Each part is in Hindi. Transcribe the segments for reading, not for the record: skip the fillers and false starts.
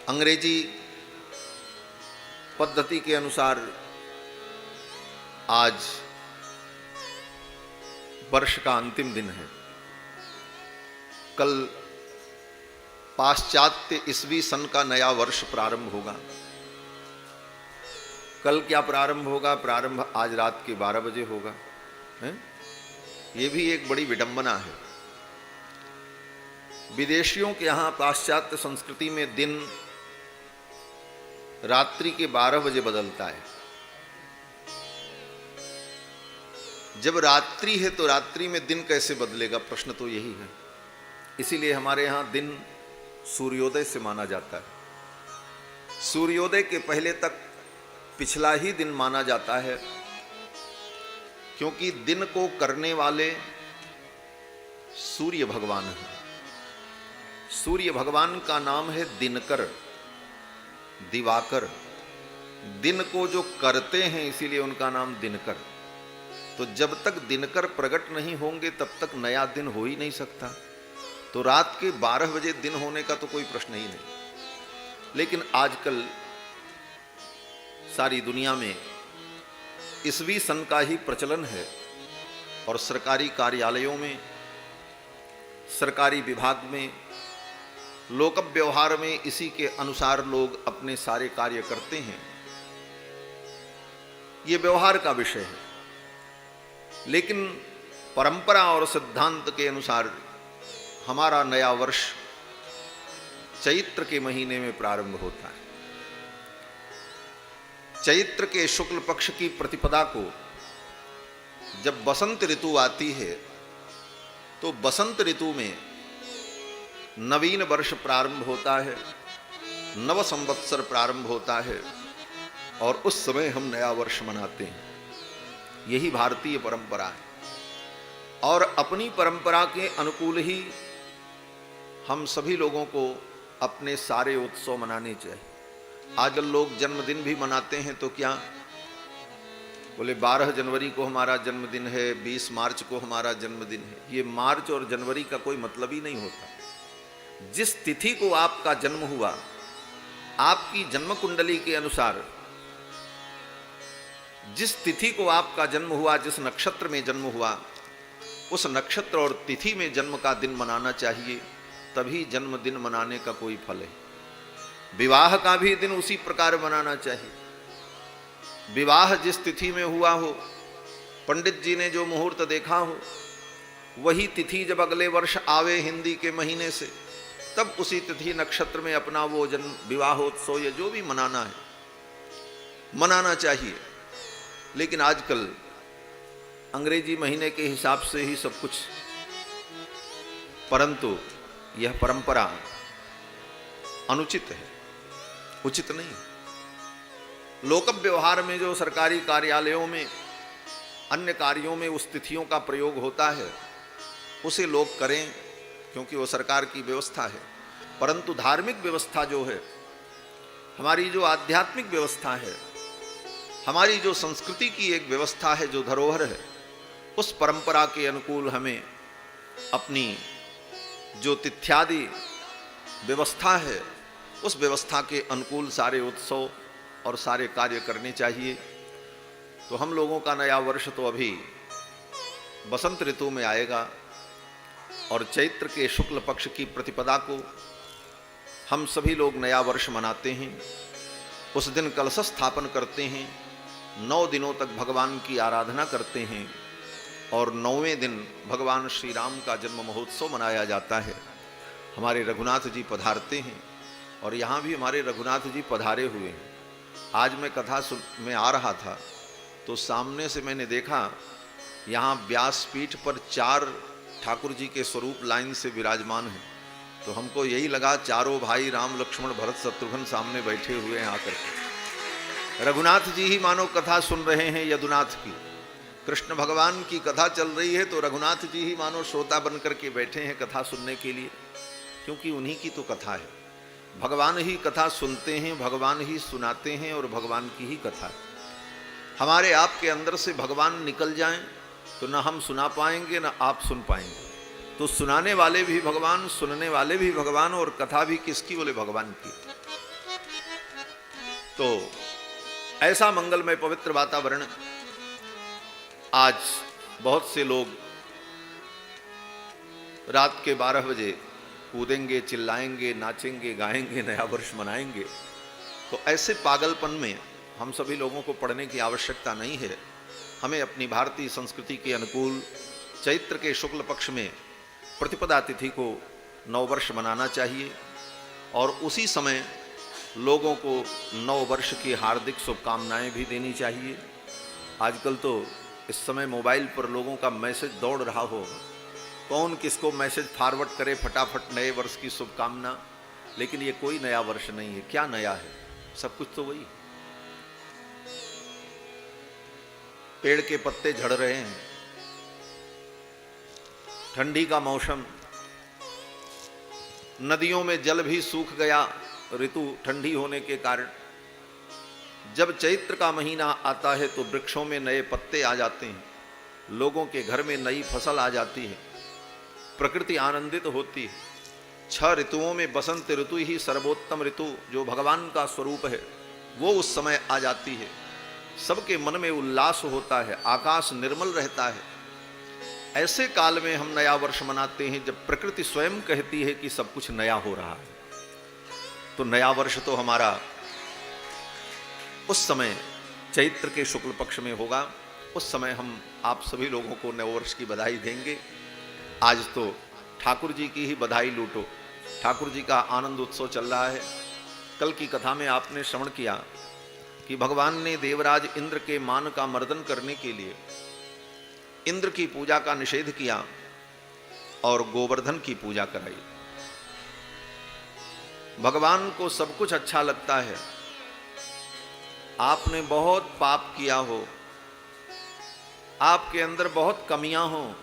अंग्रेजी पद्धति के अनुसार आज वर्ष का अंतिम दिन है। कल पाश्चात्य ईस्वी सन का नया वर्ष प्रारंभ होगा। कल क्या प्रारंभ होगा? प्रारंभ आज रात के 12 बजे होगा। ये भी एक बड़ी विडंबना है। विदेशियों के यहाँ पाश्चात्य संस्कृति में दिन रात्रि के 12 बजे बदलता है। जब रात्रि है तो रात्रि में दिन कैसे बदलेगा? प्रश्न तो यही है। इसीलिए हमारे यहाँ दिन सूर्योदय से माना जाता है। सूर्योदय के पहले तक पिछला ही दिन माना जाता है, क्योंकि दिन को करने वाले सूर्य भगवान हैं। सूर्य भगवान का नाम है दिनकर, दिवाकर। दिन को जो करते हैं इसीलिए उनका नाम दिनकर। तो जब तक दिनकर प्रकट नहीं होंगे तब तक नया दिन हो ही नहीं सकता। तो रात के 12 बजे दिन होने का तो कोई प्रश्न ही नहीं। लेकिन आजकल सारी दुनिया में ईस्वी सन का ही प्रचलन है और सरकारी कार्यालयों में, सरकारी विभाग में, लोक व्यवहार में इसी के अनुसार लोग अपने सारे कार्य करते हैं। ये व्यवहार का विषय है। लेकिन परंपरा और सिद्धांत के अनुसार हमारा नया वर्ष चैत्र के महीने में प्रारंभ होता है। चैत्र के शुक्ल पक्ष की प्रतिपदा को जब बसंत ऋतु आती है तो बसंत ऋतु में नवीन वर्ष प्रारंभ होता है, नव संवत्सर प्रारंभ होता है और उस समय हम नया वर्ष मनाते हैं। यही भारतीय परंपरा है और अपनी परंपरा के अनुकूल ही हम सभी लोगों को अपने सारे उत्सव मनाने चाहिए। आजकल लोग जन्मदिन भी मनाते हैं तो क्या बोले 12 जनवरी को हमारा जन्मदिन है, 20 मार्च को हमारा जन्मदिन है। ये मार्च और जनवरी का कोई मतलब ही नहीं होता। जिस तिथि को आपका जन्म हुआ, आपकी जन्म कुंडली के अनुसार जिस तिथि को आपका जन्म हुआ, जिस नक्षत्र में जन्म हुआ, उस नक्षत्र और तिथि में जन्म का दिन मनाना चाहिए। तभी जन्मदिन मनाने का कोई फल है। विवाह का भी दिन उसी प्रकार मनाना चाहिए। विवाह जिस तिथि में हुआ हो, पंडित जी ने जो मुहूर्त देखा हो, वही तिथि जब अगले वर्ष आवे हिंदी के महीने से, तब उसी तिथि नक्षत्र में अपना वो जन्म विवाहोत्सव या जो भी मनाना है मनाना चाहिए। लेकिन आजकल अंग्रेजी महीने के हिसाब से ही सब कुछ, परंतु यह परंपरा अनुचित है, उचित नहीं। लोक व्यवहार में जो सरकारी कार्यालयों में, अन्य कार्यों में उस तिथियों का प्रयोग होता है उसे लोग करें, क्योंकि वो सरकार की व्यवस्था है। परंतु धार्मिक व्यवस्था जो है, हमारी जो आध्यात्मिक व्यवस्था है, हमारी जो संस्कृति की एक व्यवस्था है, जो धरोहर है, उस परंपरा के अनुकूल हमें अपनी जो तिथ्यादि व्यवस्था है उस व्यवस्था के अनुकूल सारे उत्सव और सारे कार्य करने चाहिए। तो हम लोगों का नया वर्ष तो अभी बसंत ऋतु में आएगा और चैत्र के शुक्ल पक्ष की प्रतिपदा को हम सभी लोग नया वर्ष मनाते हैं। उस दिन कलश स्थापन करते हैं, 9 दिनों तक भगवान की आराधना करते हैं और 9वें दिन भगवान श्री राम का जन्म महोत्सव मनाया जाता है। हमारे रघुनाथ जी पधारते हैं और यहाँ भी हमारे रघुनाथ जी पधारे हुए हैं। आज मैं कथा में आ रहा था तो सामने से मैंने देखा यहाँ व्यासपीठ पर 4 ठाकुर जी के स्वरूप लाइन से विराजमान हैं। तो हमको यही लगा चारों भाई राम लक्ष्मण भरत शत्रुघ्न सामने बैठे हुए हैं आकर के। रघुनाथ जी ही मानो कथा सुन रहे हैं यदुनाथ की। कृष्ण भगवान की कथा चल रही है तो रघुनाथ जी ही मानो श्रोता बनकर के बैठे हैं कथा सुनने के लिए, क्योंकि उन्हीं की तो कथा है। भगवान ही कथा सुनते हैं, भगवान ही सुनाते हैं और भगवान की ही कथा है। हमारे आपके अंदर से भगवान निकल जाएं तो न हम सुना पाएंगे न आप सुन पाएंगे। तो सुनाने वाले भी भगवान, सुनने वाले भी भगवान और कथा भी किसकी? बोले भगवान की। तो ऐसा मंगलमय पवित्र वातावरण, आज बहुत से लोग रात के 12 बजे कूदेंगे, चिल्लाएंगे, नाचेंगे, गाएंगे, नया वर्ष मनाएंगे। तो ऐसे पागलपन में हम सभी लोगों को पड़ने की आवश्यकता नहीं है। हमें अपनी भारतीय संस्कृति के अनुकूल चैत्र के शुक्ल पक्ष में प्रतिपदा तिथि को नववर्ष मनाना चाहिए और उसी समय लोगों को नव वर्ष की हार्दिक शुभकामनाएं भी देनी चाहिए। आजकल तो इस समय मोबाइल पर लोगों का मैसेज दौड़ रहा हो, कौन किसको मैसेज फॉरवर्ड करे फटाफट नए वर्ष की शुभकामना। लेकिन ये कोई नया वर्ष नहीं है। क्या नया है? सब कुछ तो वही। पेड़ के पत्ते झड़ रहे हैं, ठंडी का मौसम, नदियों में जल भी सूख गया ऋतु ठंडी होने के कारण। जब चैत्र का महीना आता है तो वृक्षों में नए पत्ते आ जाते हैं, लोगों के घर में नई फसल आ जाती है, प्रकृति आनंदित होती है। 6 ऋतुओं में बसंत ऋतु ही सर्वोत्तम ऋतु, जो भगवान का स्वरूप है, वो उस समय आ जाती है। सबके मन में उल्लास होता है, आकाश निर्मल रहता है। ऐसे काल में हम नया वर्ष मनाते हैं जब प्रकृति स्वयं कहती है कि सब कुछ नया हो रहा है। तो नया वर्ष तो हमारा उस समय चैत्र के शुक्ल पक्ष में होगा। उस समय हम आप सभी लोगों को नव वर्ष की बधाई देंगे। आज तो ठाकुर जी की ही बधाई लूटो। ठाकुर जी का आनंद उत्सव चल रहा है। कल की कथा में आपने श्रवण किया कि भगवान ने देवराज इंद्र के मान का मर्दन करने के लिए इंद्र की पूजा का निषेध किया और गोवर्धन की पूजा कराई। भगवान को सब कुछ अच्छा लगता है। आपने बहुत पाप किया हो, आपके अंदर बहुत कमियां हो,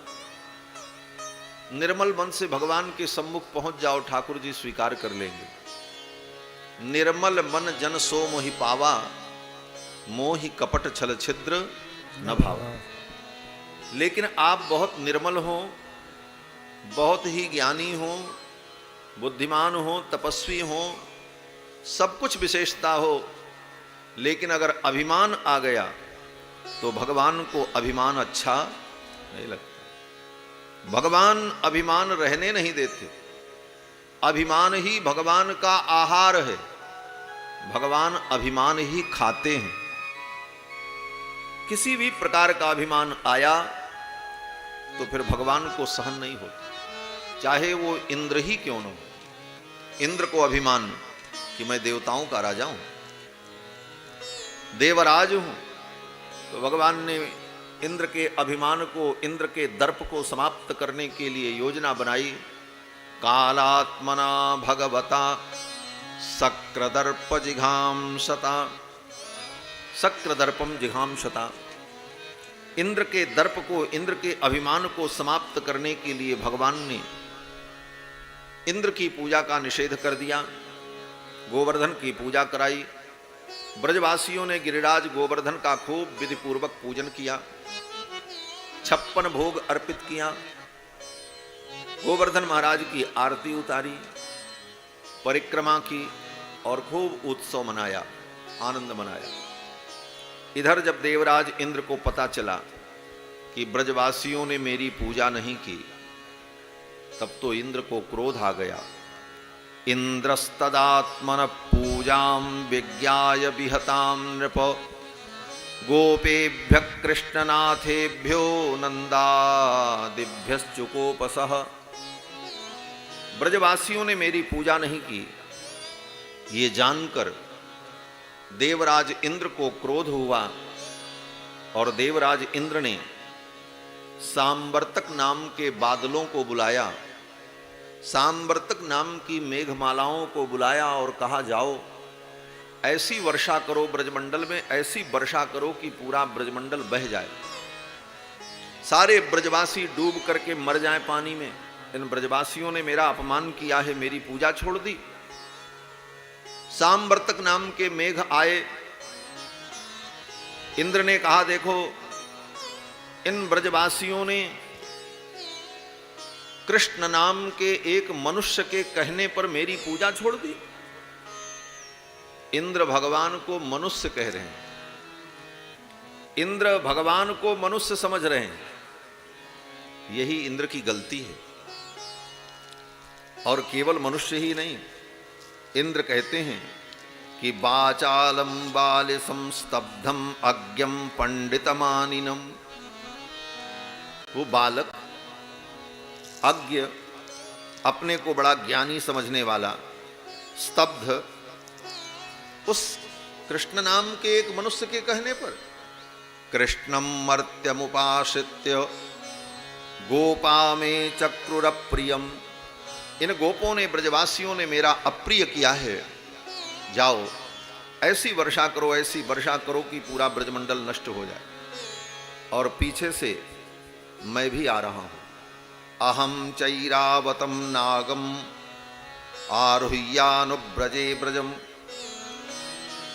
निर्मल मन से भगवान के सम्मुख पहुंच जाओ, ठाकुर जी स्वीकार कर लेंगे। निर्मल मन जन सो मोहि पावा, मोहि कपट छल छिद्र न भावा। लेकिन आप बहुत निर्मल हो, बहुत ही ज्ञानी हो, बुद्धिमान हो, तपस्वी हो, सब कुछ विशेषता हो, लेकिन अगर अभिमान आ गया तो भगवान को अभिमान अच्छा नहीं लगता। भगवान अभिमान रहने नहीं देते। अभिमान ही भगवान का आहार है। भगवान अभिमान ही खाते हैं। किसी भी प्रकार का अभिमान आया तो फिर भगवान को सहन नहीं होता, चाहे वो इंद्र ही क्यों न हो। इंद्र को अभिमान कि मैं देवताओं का राजा हूं, देवराज हूं, तो भगवान ने इंद्र के अभिमान को, इंद्र के दर्प को समाप्त करने के लिए योजना बनाई। कालात्मना भगवता शक्रदर्प जिघांसता, शक्रदर्पम जिघांसता। इंद्र के दर्प को, इंद्र के अभिमान को समाप्त करने के लिए भगवान ने इंद्र की पूजा का निषेध कर दिया, गोवर्धन की पूजा कराई। ब्रजवासियों ने गिरिराज गोवर्धन का खूब विधि पूर्वक पूजन किया, 56 भोग अर्पित किया, गोवर्धन महाराज की आरती उतारी, परिक्रमा की और खूब उत्सव मनाया, आनंद मनाया। इधर जब देवराज इंद्र को पता चला कि ब्रजवासियों ने मेरी पूजा नहीं की, तब तो इंद्र को क्रोध आ गया। इंद्रस्तदात्मन पूजां विज्ञाय विहतां नृप, गोपेभ्य कृष्णनाथेभ्यो नंदादिभ्यश्चुकोपसः। ब्रजवासियों ने मेरी पूजा नहीं की, ये जानकर देवराज इंद्र को क्रोध हुआ और देवराज इंद्र ने सांवर्तक नाम के बादलों को बुलाया, सांवर्तक नाम की मेघमालाओं को बुलाया और कहा, जाओ ऐसी वर्षा करो ब्रजमंडल में, ऐसी वर्षा करो कि पूरा ब्रजमंडल बह जाए, सारे ब्रजवासी डूब करके मर जाएं पानी में। इन ब्रजवासियों ने मेरा अपमान किया है, मेरी पूजा छोड़ दी। सांवर्तक नाम के मेघ आए। इंद्र ने कहा, देखो इन ब्रजवासियों ने कृष्ण नाम के एक मनुष्य के कहने पर मेरी पूजा छोड़ दी। इंद्र भगवान को मनुष्य कह रहे हैं, इंद्र भगवान को मनुष्य समझ रहे हैं। यही इंद्र की गलती है। और केवल मनुष्य ही नहीं, इंद्र कहते हैं कि बाचालम बालिसम स्तब्धम अज्ञम पंडितमानिनम। वो बालक अज्ञ, अपने को बड़ा ज्ञानी समझने वाला, स्तब्ध, उस कृष्ण नाम के एक मनुष्य के कहने पर, कृष्णम मर्त्यमुपाश्रित्य गोपा में चक्रुर प्रियम। इन गोपों ने, ब्रजवासियों ने मेरा अप्रिय किया है, जाओ ऐसी वर्षा करो, ऐसी वर्षा करो कि पूरा ब्रजमंडल नष्ट हो जाए। और पीछे से मैं भी आ रहा हूं, अहम चैरावतम नागम आरुह्यानुब्रजे ब्रजम।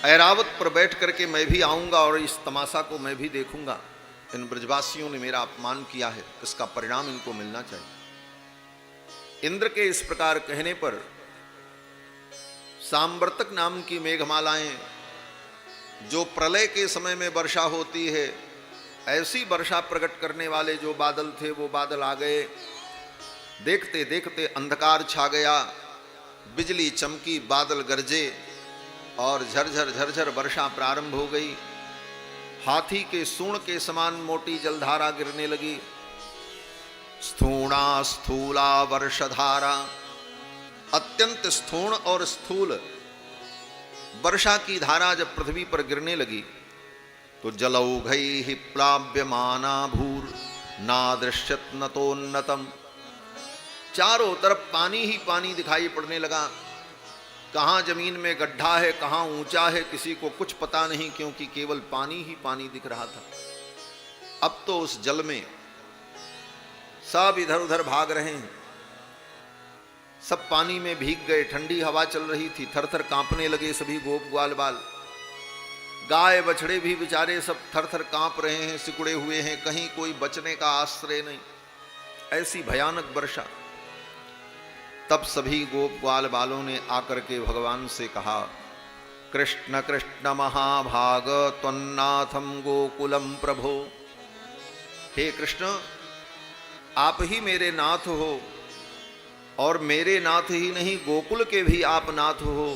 ऐरावत पर बैठ करके मैं भी आऊंगा और इस तमाशा को मैं भी देखूंगा। इन ब्रजवासियों ने मेरा अपमान किया है, इसका परिणाम इनको मिलना चाहिए। इंद्र के इस प्रकार कहने पर सांवर्तक नाम की मेघमालाएं, जो प्रलय के समय में वर्षा होती है, ऐसी वर्षा प्रकट करने वाले जो बादल थे, वो बादल आ गए। देखते देखते अंधकार छा गया, बिजली चमकी, बादल गरजे और झरझर झरझर वर्षा प्रारंभ हो गई। हाथी के सूंड के समान मोटी जलधारा गिरने लगी। स्थूणा स्थूला वर्षधारा, अत्यंत स्थूण और स्थूल वर्षा की धारा जब पृथ्वी पर गिरने लगी तो जलौघैहि प्लाव्यमाना भूर नादृश्यत नतोन्नतम। चारों तरफ पानी ही पानी दिखाई पड़ने लगा। कहाँ जमीन में गड्ढा है, कहाँ ऊंचा है, किसी को कुछ पता नहीं, क्योंकि केवल पानी ही पानी दिख रहा था। अब तो उस जल में सब इधर उधर भाग रहे हैं, सब पानी में भीग गए। ठंडी हवा चल रही थी, थर थर कांपने लगे सभी गोप ग्वाल बाल। गाय बछड़े भी बेचारे सब थर थर कांप रहे हैं, सिकुड़े हुए हैं, कहीं कोई बचने का आश्रय नहीं। ऐसी भयानक वर्षा। तब सभी गोप ग्वाल बालों ने आकर के भगवान से कहा, कृष्ण कृष्ण महाभाग त्वन्नाथम गोकुलम प्रभो। हे कृष्ण, आप ही मेरे नाथ हो, और मेरे नाथ ही नहीं, गोकुल के भी आप नाथ हो।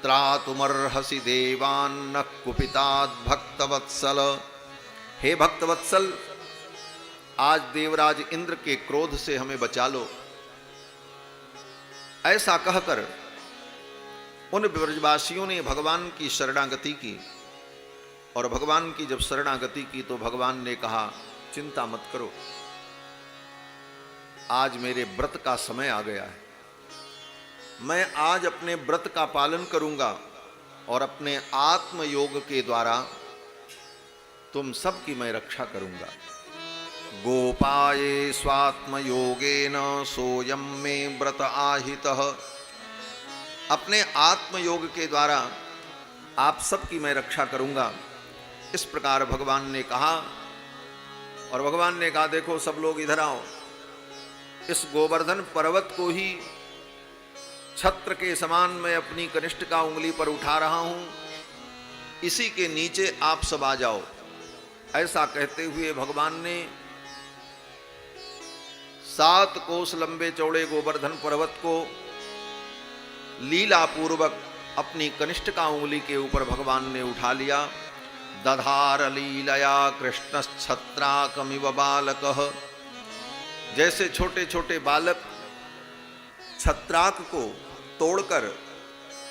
त्रातुमर्हसि देवान्न कुपितात् भक्तवत्सल। हे भक्तवत्सल, आज देवराज इंद्र के क्रोध से हमें बचा लो। ऐसा कहकर उन ब्रजवासियों ने भगवान की शरणागति की। और भगवान की जब शरणागति की तो भगवान ने कहा, चिंता मत करो, आज मेरे व्रत का समय आ गया है। मैं आज अपने व्रत का पालन करूंगा और अपने आत्मयोग के द्वारा तुम सबकी मैं रक्षा करूंगा। गोपाये स्वात्मयोगेन सोयम में व्रत आहितः। अपने आत्मयोग के द्वारा आप सबकी मैं रक्षा करूंगा। इस प्रकार भगवान ने कहा। और भगवान ने कहा, देखो सब लोग इधर आओ, इस गोवर्धन पर्वत को ही छत्र के समान मैं अपनी कनिष्ठ का उंगली पर उठा रहा हूं, इसी के नीचे आप सब आ जाओ। ऐसा कहते हुए भगवान ने 7 कोस लंबे चौड़े गोवर्धन पर्वत को लीला पूर्वक अपनी कनिष्ठ का उंगली के ऊपर भगवान ने उठा लिया। दधार लीलया कृष्णश्छत्राकमिव बालकः। जैसे छोटे छोटे बालक छत्राक को तोड़कर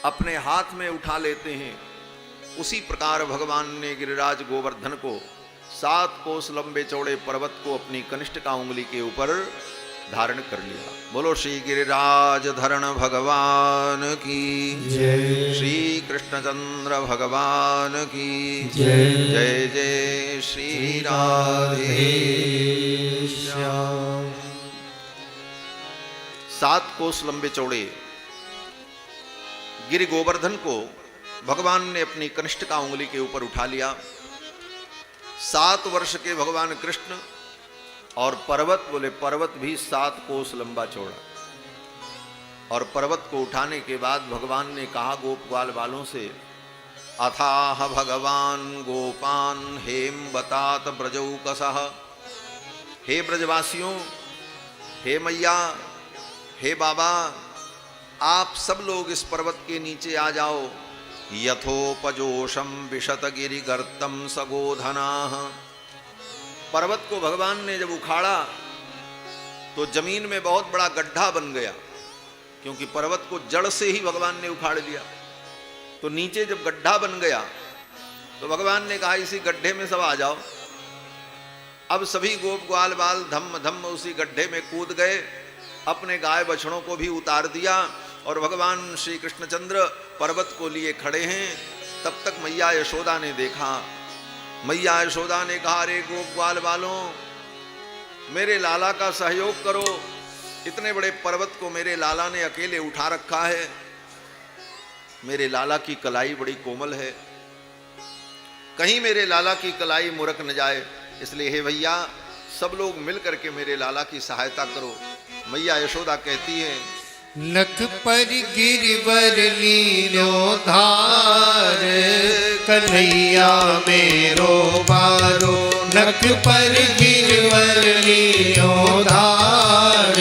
अपने हाथ में उठा लेते हैं, उसी प्रकार भगवान ने गिरिराज गोवर्धन को 7 कोस लंबे चौड़े पर्वत को अपनी कनिष्ठ का उंगली के ऊपर धारण कर लिया। बोलो श्री गिरिराज धरण भगवान की जय, श्री कृष्णचंद्र भगवान की जय। जय जय श्री राधे श्याम। 7 कोस लंबे चौड़े गिरि गोवर्धन को भगवान ने अपनी कनिष्ठ का उंगली के ऊपर उठा लिया। 7 वर्ष के भगवान कृष्ण, और पर्वत, बोले पर्वत भी 7 कोस लंबा चौड़ा। और पर्वत को उठाने के बाद भगवान ने कहा गोप ग्वाल वालों से, अथाह भगवान गोपान हेम बतात ब्रजौकसः। हे ब्रजवासियों, हे मैया, हे बाबा, आप सब लोग इस पर्वत के नीचे आ जाओ। यथोपजोषम विशतगिरि गर्तम सगोधनाः। पर्वत को भगवान ने जब उखाड़ा तो जमीन में बहुत बड़ा गड्ढा बन गया, क्योंकि पर्वत को जड़ से ही भगवान ने उखाड़ लिया। तो नीचे जब गड्ढा बन गया तो भगवान ने कहा इसी गड्ढे में सब आ जाओ। अब सभी गोप ग्वाल बाल धम्म धम्म उसी गड्ढे में कूद गए, अपने गाय बछड़ों को भी उतार दिया और भगवान श्री कृष्णचंद्र पर्वत को लिए खड़े हैं। तब तक मैया यशोदा ने देखा। मैया यशोदा ने कहा, अरे गोप ग्वाल वालों, मेरे लाला का सहयोग करो। इतने बड़े पर्वत को मेरे लाला ने अकेले उठा रखा है। मेरे लाला की कलाई बड़ी कोमल है, कहीं मेरे लाला की कलाई मुरक न जाए, इसलिए हे भैया सब लोग मिल करके मेरे लाला की सहायता करो। मैया यशोदा कहती है, नख पर गिरवर लीलो धार, कन्हैया मेरो बारो। नख पर गिरवर लीलो धार,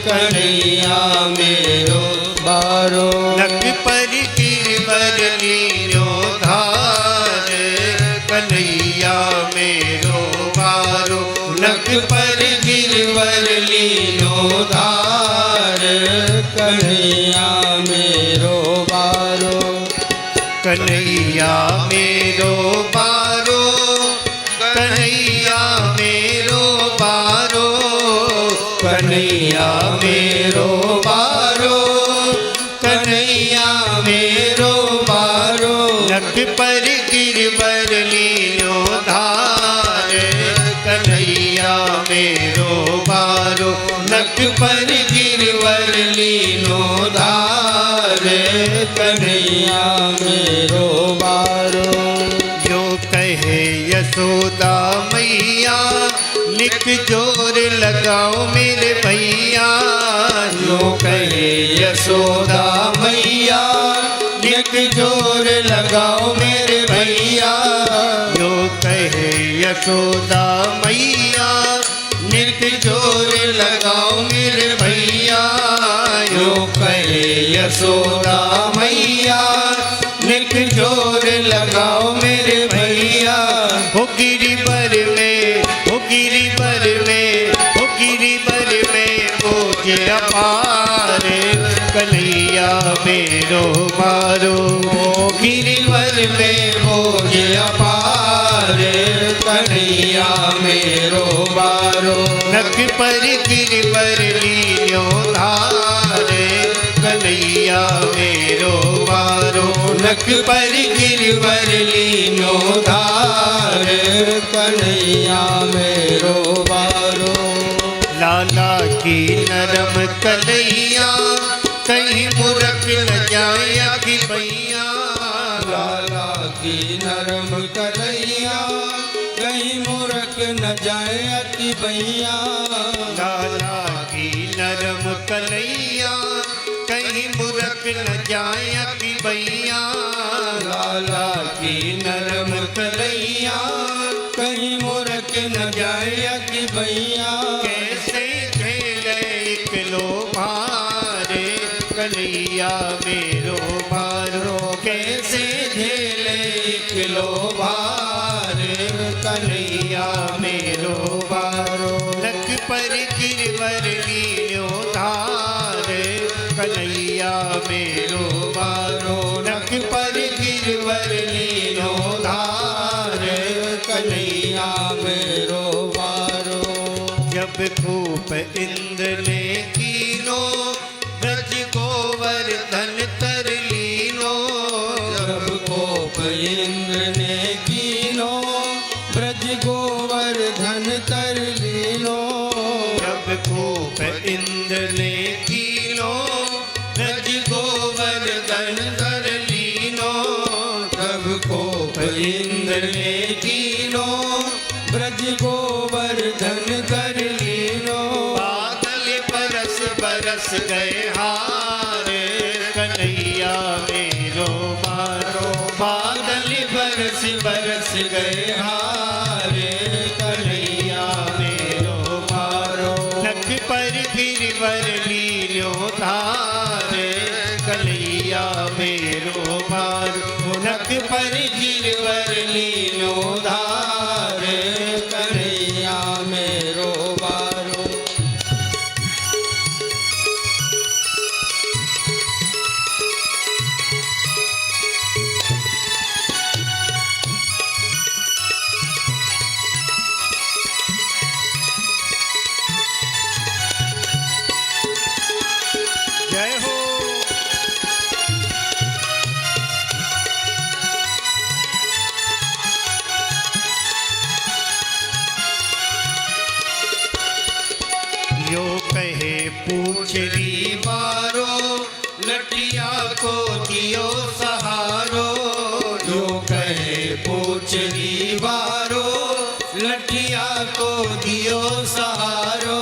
कन्हैया मेरो बारो। नख पर गिरवर लीलो धार, कन्हैया मेरो बारो। नख पर गिरवर लीलो धार, कन्हैया मेरो बारो। कन्हैया मेरो बारो, कन्हैया मेरो बारो। कन्हैया मेरो बारो, कन्हैया मेरो बारो। नख पर गिरवर लीलो धार, कन्हैया मेरो बारो। नख पर गिरवर लीलो धार, कन्हैया मेरो बारो। जो कहे यशोदा मैया, लिख जोर लगाओ मेरे भैया। जो कहे यशोदा मैया, लिख जोर लगाओ मेरे भैया। जो कहे यशोदा मैया, लिख जोर लगाओ मेरे भैया। जो कहे यशोदा मैया, लिख जोर लगाओ मेरे भैया। हो गिरिवर में, हो गिरिवर में, हो गिरिवर में बोझ अपार, कन्हैया मेरो बारो। हो गिरिवर में बोझ अपार, कन्हैया मेरो बारो। नख पर गिरवर लीलो धार, कन्हैया मेरो बारो। नख पर गिरवर लीलो धार, कन्हैया मेरो बारो। लाला की नरम कन्हैया, कहीं मुरक न जाए अखि भैया। लाला की नरम कन्हैया, कहीं मुरक न जाए अति भैया। लाला की नरम कन्हैया, कहीं मुरक न जाए अति भैया। लाला की नरम कन्हैया, कहीं मुरक न जाए अति भैया। कैसे खेले इकलो भारे, कन्हैया मेरो बारो। कैसे झेले किलो भार, कन्हैया मेरो बारो। नख पर गिरवर लीलो धार, कन्हैया मेरो बारो। नख पर गिरवर लीलो धार, कन्हैया मेरो बारो। जब खूब इंद्र ने कीनो, ब्रज गोवर्धन तर लीनो। जब कोप इंद्र ने कीनो, ब्रज गोवर्धन तर लीनो। जब खूब इंद्र ने कीनो, ब्रज गोवर्धन कर लीनो। जब कोप इंद्र ने कीनो, ब्रज गोवर्धन कर लीनो। बादल बरस बरस गए हार, बरस बरस गए हारे कन्हैया मेरो मारो नख पर गिरवर लीलो धारे कन्हैया मेरो मारो नख पर गिरवर लीनो धारे कन्हैया मेरो मारो जय हो यो कहे पूछरी मारो लटिया को दियो सहारो जो कहे पूछरी बारो लटिया को दियो सहारो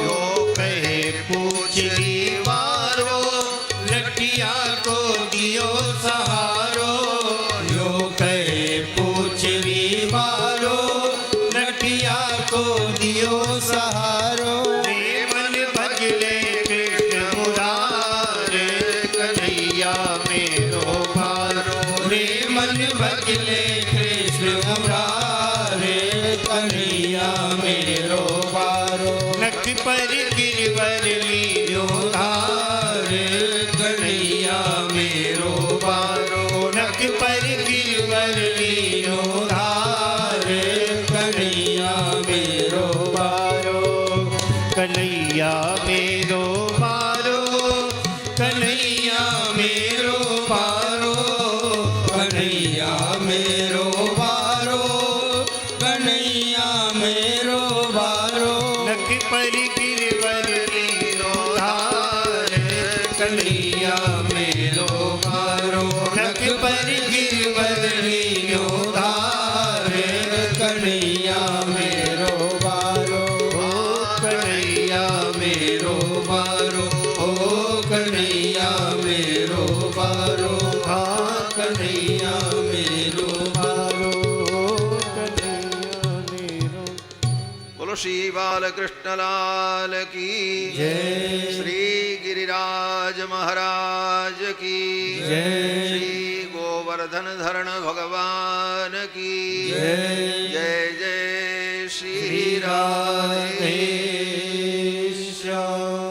यो कहे पूछरी मारो लटिया को दियो सहारो जो कहे पूछरी मारो लटिया को दियो सहारो रे मन भजले कृष्ण मुरारे कन्हैया मेरो मारो रे मन भजले कृष्ण मुरारे कन्हैया मेरो बारो नख पर गिरवर लीलो धारे कन्हैया मेरो बारो नख पर गिरवर लीलो धारे कन्हैया मेरो बारो कन्हैया मेरो मारो कन्हैया मेरो बारो कन्हैया मेरो बारो कन्हैया मेरो बारो नख पर गिरवर लीलो धारे कन्हैया मेरो बारो नख पर गिरवर लीनो धारे कन्हैया मेरो बारो कन्हैया मेरो बारो ओ कन्हैया मेरो बारो हाँ कन्हैया मेरो बारो कन्हैया मेरो बोलो श्री बालकृष्ण लाल की जय श्री गिरिराज महाराज की जय श्री गोवर्धन धरण भगवान की जय जय जय श्री श्री राधे राधे श्याम